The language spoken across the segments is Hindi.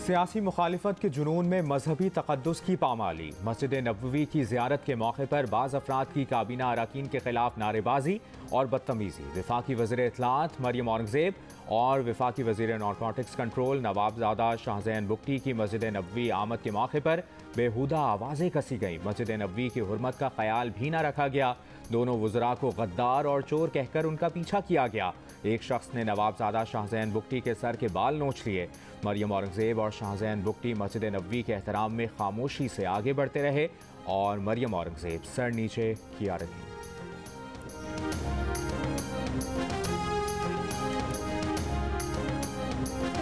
सियासी मुखालिफत के जुनून में मजहबी तकद्दुस की पामाली। मस्जिद नबवी की ज़ियारत के मौके पर बाज़ अफराद की काबीना अरकान के खिलाफ नारेबाजी और बदतमीज़ी। वफाकी वज़ीर इत्तलात मरियम औरंगज़ेब और वफाकी वज़ीर नारकोटिक्स कंट्रोल नवाबजादा शाहजैन बुगटी की मस्जिद नबवी आमद के मौके पर बेहुदा आवाज़ें कसी गईं। मस्जिद नबवी की हुर्मत का ख्याल भी न रखा गया। दोनों वज़रा को गद्दार और चोर कहकर उनका पीछा किया गया। एक शख्स ने नवाबजादा शाहजैन बुगटी के सर के बाल नोच लिए। मरियम औरंगज़ेब और शाहजैन बुगटी मस्जिद नबवी के एहतराम में खामोशी से आगे बढ़ते रहे और मरियम औरंगज़ेब सर नीचे किया रही।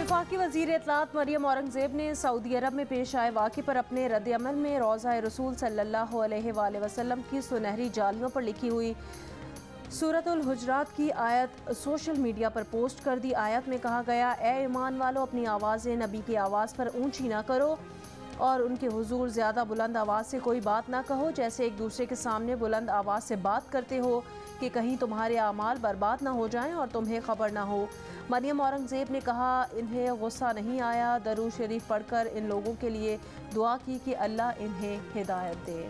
वफाकी वज़ीर इत्तलात मरियम औरंगज़ेब ने सऊदी अरब में पेश आए वाक़े पर अपने रद्द-ए-अमल में रोज़ा रसूल सल्लल्लाहु अलैहि वसल्लम की सुनहरी जालियों पर लिखी हुई सूरतुल हुजरात की आयत सोशल मीडिया पर पोस्ट कर दी। आयत में कहा गया, ए ईमान वालों, अपनी आवाज़ें नबी की आवाज़ पर ऊंची ना करो और उनके हुजूर ज़्यादा बुलंद आवाज़ से कोई बात ना कहो, जैसे एक दूसरे के सामने बुलंद आवाज़ से बात करते हो कि कहीं तुम्हारे आमाल बर्बाद ना हो जाएं और तुम्हें खबर ना हो। मरियम औरंगज़ेब ने कहा, इन्हें गुस्सा नहीं आया। दरूद शरीफ पढ़कर इन लोगों के लिए दुआ की कि अल्लाह इन्हें हिदायत दे।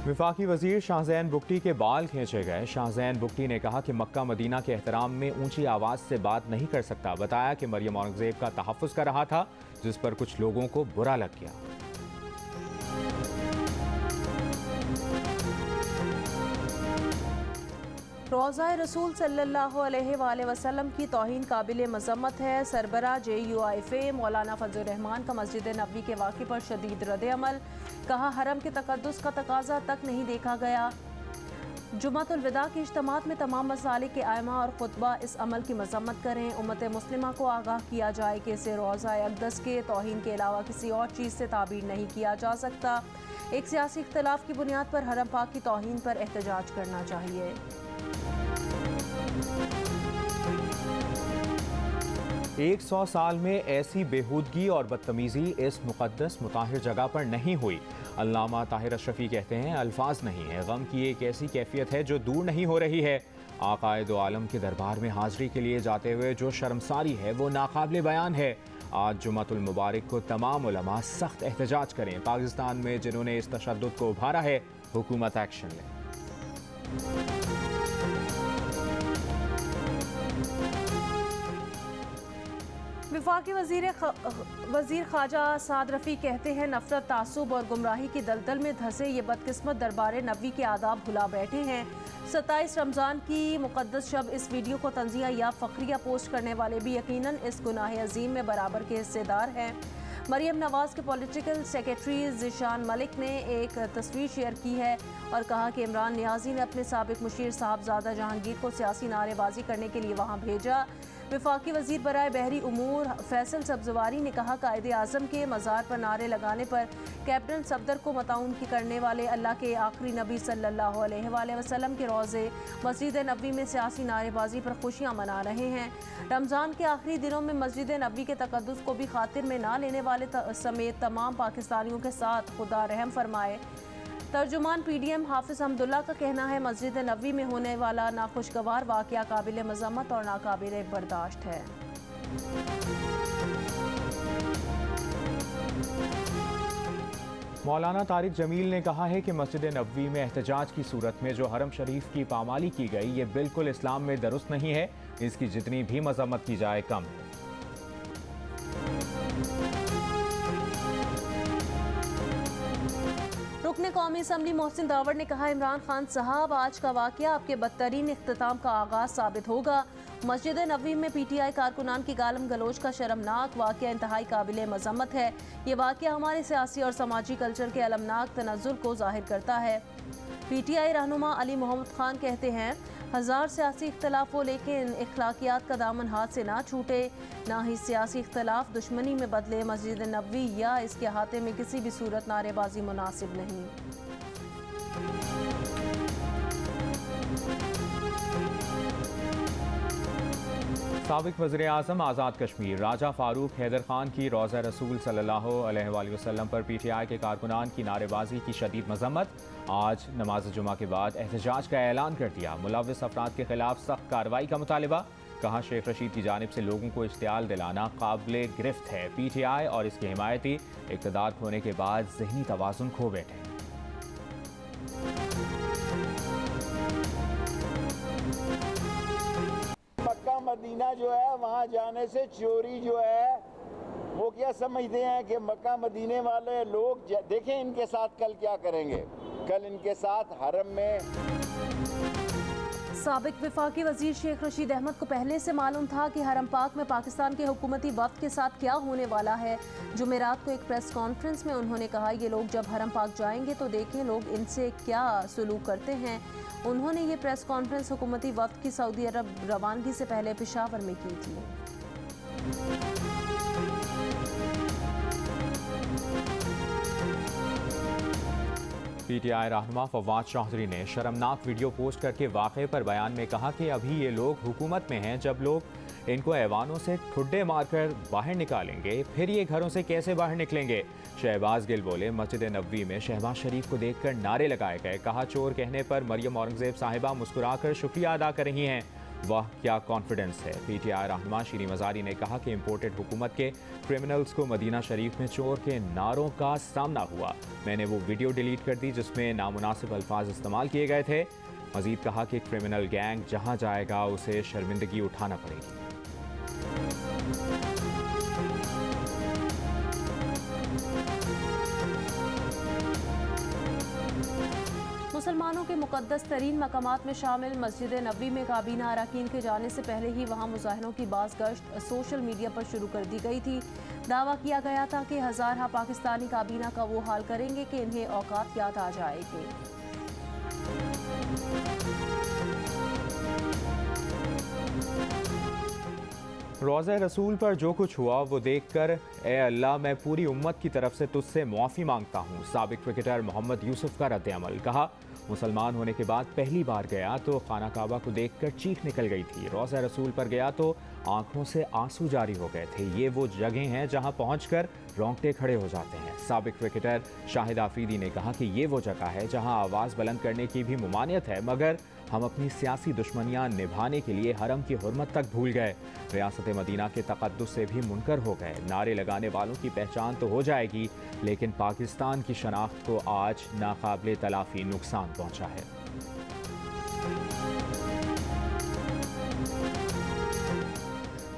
वफाकी वज़ीर शाहजैन बुगटी के बाल खींचे गए। शाहजैन बुगटी ने कहा कि मक्का मदीना के एहतराम में ऊंची आवाज़ से बात नहीं कर सकता। बताया कि मरियम औरंगज़ेब का तहफ़्फ़ुज़ कर रहा था, जिस पर कुछ लोगों को बुरा लग गया। रोज़ा रसूल सल्लल्लाहु अलैहि वसल्लम की तौहीन काबिल मज़म्मत है। सरबरा JUIFA मौलाना फजल रहमान का मस्जिद नबवी के वाक़े पर शदीद रद्द-ए-अमल। कहा, हरम के तकद्दुस का तकाज़ा तक नहीं देखा गया। जुम्मतुल विदा के इज्तिमात में तमाम मसालिक के आइमा और खुतबा इस अमल की मज़म्मत करें। उम्मत मुस्लिमा को आगाह किया जाए कि इसे रोज़ा अक़दस के तौहीन के अलावा किसी और चीज़ से ताबीर नहीं किया जा सकता। एक सियासी इख्तिलाफ की बुनियाद पर हरम पाक की तौहीन पर एहतजाज करना चाहिए। 100 साल में ऐसी बेहूदगी और बदतमीज़ी इस मुक़द्दस मुताहिर जगह पर नहीं हुई। अल्लामा ताहिर अशरफी कहते हैं, अल्फाज नहीं है। गम की एक ऐसी कैफियत है जो दूर नहीं हो रही है। आक़ाए दो आलम के दरबार में हाज़िरी के लिए जाते हुए जो शर्मसारी है वो नाकाबिले बयान है। आज जुम्मतुल मुबारक को तमाम उलमा सख्त एहतजाज करें। पाकिस्तान में जिन्होंने इस तशद्दुद को उभारा है, हुकूमत एक्शन ले। वफाकी वज़ीर ख़ाजा साद रफ़ी कहते हैं, नफ़रत, तासुब और गुमराही की दलदल में धंसे ये बदकिस्मत दरबार नबी के आदाब भुला बैठे हैं। 27 रमज़ान की मुक़द्दस शब इस वीडियो को तंज़िया या फ़ख्रिया पोस्ट करने वाले भी यकीनन इस गुनाह अज़ीम में बराबर के हिस्सेदार हैं। मरियम नवाज़ के पॉलिटिकल सेक्रेटरी ज़िशान मलिक ने एक तस्वीर शेयर की है और कहा कि इमरान नियाज़ी ने अपने साबिक़ मुशीर साहबज़ादा जहांगीर को सियासी नारेबाजी करने के लिए वहाँ भेजा। वफाकी वज़ीर बराए बहरी उमूर फैसल सब्ज़वारी ने कहा, कायदे आज़म के मज़ार पर नारे लगाने पर कैप्टन सफदर को मतऊन करने वाले अल्लाह के आखिरी नबी सल्लल्लाहु अलैहि वसल्लम के रोज़े मस्जिद नबवी में सियासी नारेबाजी पर खुशियाँ मना रहे हैं। रमज़ान के आखिरी दिनों में मस्जिद नबवी के तकद्दुस को भी खातिर में ना लेने वाले समेत तमाम पाकिस्तानियों के साथ खुदा रहम फरमाए। तर्जुमान PDM हाफिज़ हमदुल्ला का कहना है, मस्जिद नबवी में होने वाला नाखुशगवार वाक़या काबिल मज़म्मत और नाकाबिल बर्दाश्त है। मौलाना तारिक जमील ने कहा है कि मस्जिद नबवी में एहतजाज की सूरत में जो हरम शरीफ की पामाली की गई, ये बिल्कुल इस्लाम में दुरुस्त नहीं है। इसकी जितनी भी मज़म्मत की जाए कम है। रुकने कौमी असम्बली मोहसिन दावर ने कहा, इमरान खान साहब, आज का वाक़या आपके बदतरीन इख्तिताम का आगाज़ साबित होगा। मस्जिद नबवी में PTI कारकुनान की गालम गलोच का शर्मनाक वाक़या इंतहाई काबिल मज़म्मत है। ये वाक़या हमारे सियासी और समाजी कल्चर के अलमनाक तनज़्ज़ुल को ज़ाहिर करता है। PTI रहनुमा अली मोहम्मद खान कहते हैं, हज़ार सियासी इख्तलाफ हो, लेकिन अखलाकियात का दामन हाथ से ना छूटे, ना ही सियासी इख्तलाफ दुश्मनी में बदले। मस्जिद नबवी या इसके अहाते में किसी भी सूरत नारेबाजी मुनासिब नहीं। साबिक वज़ीर आज़म आज़ाद कश्मीर राजा फारूक हैदर खान की रोज़ा रसूल सल्लल्लाहु अलैहि वसल्लम पर PTI के कारकुनान की नारेबाजी की शदीद मज़म्मत। आज नमाज जुमा के बाद एहतजाज का ऐलान कर दिया। मुलव्विस अफराद के खिलाफ सख्त कार्रवाई का मुतालिबा। कहा शेख रशीद की जानिब से लोगों को इश्तियाल दिलाना काबिल गिरफ्त है। PTI और इसके हिमायती इक़्तिदार खोने के बाद ज़हनी तवाज़ुन खो बैठे। मक्का मदीना जो है वहाँ जाने से चोरी जो है वो क्या समझते हैं कि मक्का मदीने वाले लोग देखें इनके साथ कल क्या करेंगे। कल इनके साथ हरम में साबिक वफाकी वजीर शेख रशीद अहमद को पहले से मालूम था कि हरम पाक में पाकिस्तान के हुकूमती वफ्द के साथ क्या होने वाला है। जुमेरात को एक प्रेस कॉन्फ्रेंस में उन्होंने कहा, ये लोग जब हरम पाक जाएंगे तो देखें लोग इनसे क्या सलूक करते हैं। उन्होंने ये प्रेस कॉन्फ्रेंस हुकूमती वफ्द की सऊदी अरब रवानगी से पहले पेशावर में की थी। PTI रहनुमा फवाद चौधरी ने शर्मनाक वीडियो पोस्ट करके वाक़े पर बयान में कहा कि अभी ये लोग हुकूमत में हैं, जब लोग इनको ऐवानों से ठुड्डे मारकर बाहर निकालेंगे फिर ये घरों से कैसे बाहर निकलेंगे। शहबाज गिल बोले, मस्जिद नबवी में शहबाज शरीफ को देखकर नारे लगाए गए। कहा चोर कहने पर मरियम औरंगजेब साहिबा मुस्कुराकर शुक्रिया अदा कर रही हैं। वाह क्या कॉन्फिडेंस है। PTI रहनुमा शीरी मज़ारी ने कहा कि इम्पोर्टेड हुकूमत के क्रिमिनल्स को मदीना शरीफ में चोर के नारों का सामना हुआ। मैंने वो वीडियो डिलीट कर दी जिसमें नामुनासिब अल्फाज इस्तेमाल किए गए थे। मज़ीद कहा कि क्रिमिनल गैंग जहाँ जाएगा उसे शर्मिंदगी उठाना पड़ेगी। मुसलमानों के मुकद्दस तरीन मकामात में शामिल मस्जिद नबवी में काबीना अरकान के जाने से पहले ही वहाँ मुजाहिरों की बाज़ गश्त सोशल मीडिया पर शुरू कर दी गई थी। दावा किया गया था कि हज़ार पाकिस्तानी काबीना का वो हाल करेंगे कि इन्हें औकात याद आ जाएगी। रोज़ा रसूल पर जो कुछ हुआ वो देखकर ए अल्लाह मैं पूरी उम्मत की तरफ से तुझसे मुआफ़ी मांगता हूँ। साबिक क्रिकेटर मोहम्मद यूसुफ का रद्द-ए-अमल। कहा मुसलमान होने के बाद पहली बार गया तो खाना काबा को देखकर चीख निकल गई थी। रोज़ा रसूल पर गया तो आंखों से आंसू जारी हो गए थे। ये वो जगह हैं जहां पहुंचकर रोंगटे खड़े हो जाते हैं। साबिक क्रिकेटर शाहिद आफरीदी ने कहा कि ये वो जगह है जहां आवाज़ बुलंद करने की भी मुमानियत है, मगर हम अपनी सियासी दुश्मनियां निभाने के लिए हरम की हुर्मत तक भूल गए। रियासत मदीना के तक़द्दुस से भी मुनकर हो गए। नारे लगाने वालों की पहचान तो हो जाएगी, लेकिन पाकिस्तान की शनाख्त को आज नाकाबिले तलाफ़ी नुकसान पहुँचा है।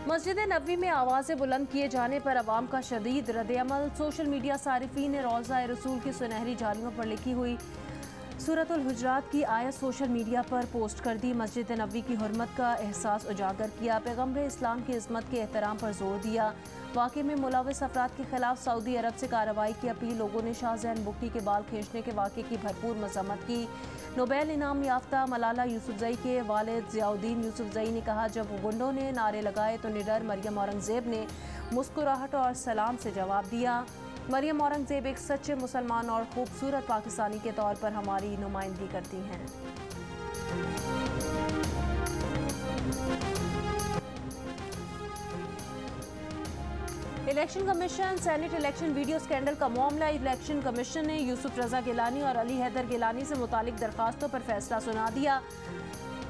मस्जिद नबवी में आवाज़ें बुलंद किए जाने पर अवाम का शदीद रद्द-ए-अमल। सोशल मीडिया सारिफीन ने रोज़ा रसूल की सुनहरी जालियों पर लिखी हुई सूरतुल हुजरात की आयत सोशल मीडिया पर पोस्ट कर दी। मस्जिद नबवी की हुर्मत का एहसास उजागर किया। पैगम्बर इस्लाम की इज़्ज़त के एहतराम पर जोर दिया। वाक़े में मुलव्विस अफराद के खिलाफ सऊदी अरब से कार्रवाई की अपील। लोगों ने शाहज़ैन बुट्टी के बाल खींचने के वाक़े की भरपूर मज़म्मत की। नोबेल इनाम याफ्ता मलाला यूसुफजई के वालिद ज़ियाउद्दीन यूसुफजई ने कहा, जब गुंडों ने नारे लगाए तो निडर मरियम औरंगजेब ने मुस्कुराहट और सलाम से जवाब दिया। मरियम औरंगजेब एक सच्चे मुसलमान और खूबसूरत पाकिस्तानी के तौर पर हमारी नुमाइंदगी करती हैं। Election commission senate election video scandal का मामला। इलेक्शन कमीशन ने यूसुफ रजा गिलानी और अली हैदर गिलानी से मुतालिक दरखास्तों पर फैसला सुना दिया।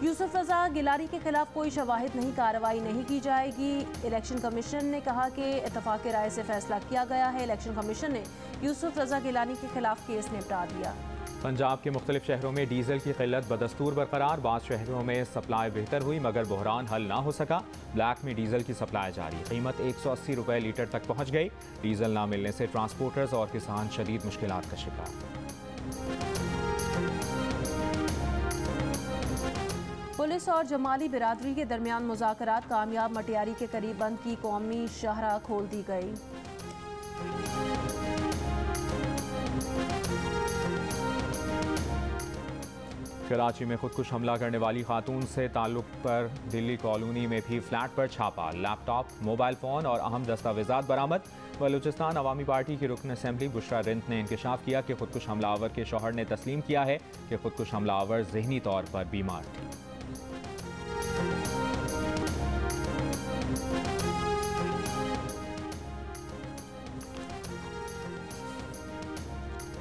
यूसुफ रजा गिलानी के खिलाफ कोई शवाहिद नहीं, कार्रवाई नहीं की जाएगी। इलेक्शन कमीशन ने कहा कि इत्तफाक राय से फैसला किया गया है। इलेक्शन कमीशन ने यूसुफ रजा गिलानी के खिलाफ केस निपटा दिया। पंजाब के मुख्तलिफ शहरों में डीजल की किल्लत बदस्तूर बरकरार। बाज़ शहरों में सप्लाई बेहतर हुई मगर बहरान हल ना हो सका। ब्लैक में डीजल की सप्लाई जारी। कीमत 180 रुपये लीटर तक पहुँच गई। डीजल ना मिलने से ट्रांसपोर्टर्स और किसान शदीद मुश्किलात का शिकार। पुलिस और जमाली बिरादरी के दरमियान मुज़ाकरात कामयाब। मटियारी के करीब बंद की कौमी शाहराह खोल दी गई। कराची में खुदकुश हमला करने वाली खातून से ताल्लुक पर दिल्ली कॉलोनी में भी फ्लैट पर छापा। लैपटॉप, मोबाइल फ़ोन और अहम दस्तावेजात बरामद। बलूचिस्तान अवामी पार्टी की रुकन असम्बली बुशरा रिंत ने इंकशाफ किया कि खुदकुश हमलावर के शौहर ने तस्लीम किया है कि खुदकुश हमलावर ज़हनी तौर पर बीमार थी।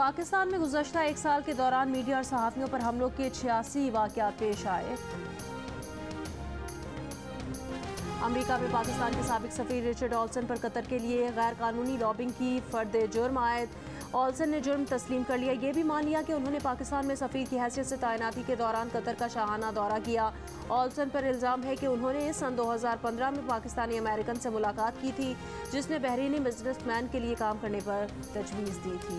पाकिस्तान में गुज़श्ता एक साल के दौरान मीडिया और सहाफ़ियों पर हमलों के 86 वाक़यात पेश आए। अमेरिका में पाकिस्तान के साबिक सफ़ीर रिचर्ड ऑल्सन पर कतर के लिए गैर कानूनी लॉबिंग की फर्द जुर्म आयद। ऑल्सन ने जुर्म तस्लीम कर लिया। ये भी मान लिया कि उन्होंने पाकिस्तान में सफ़ीर की हैसियत से तैनाती के दौरान कतर का शाहाना दौरा किया। ऑल्सन पर इल्ज़ाम है कि उन्होंने सन 2015 में पाकिस्तानी अमेरिकन से मुलाकात की थी, जिसने बहरीनी बिजनेसमैन के लिए काम करने पर तजवीज़ दी थी।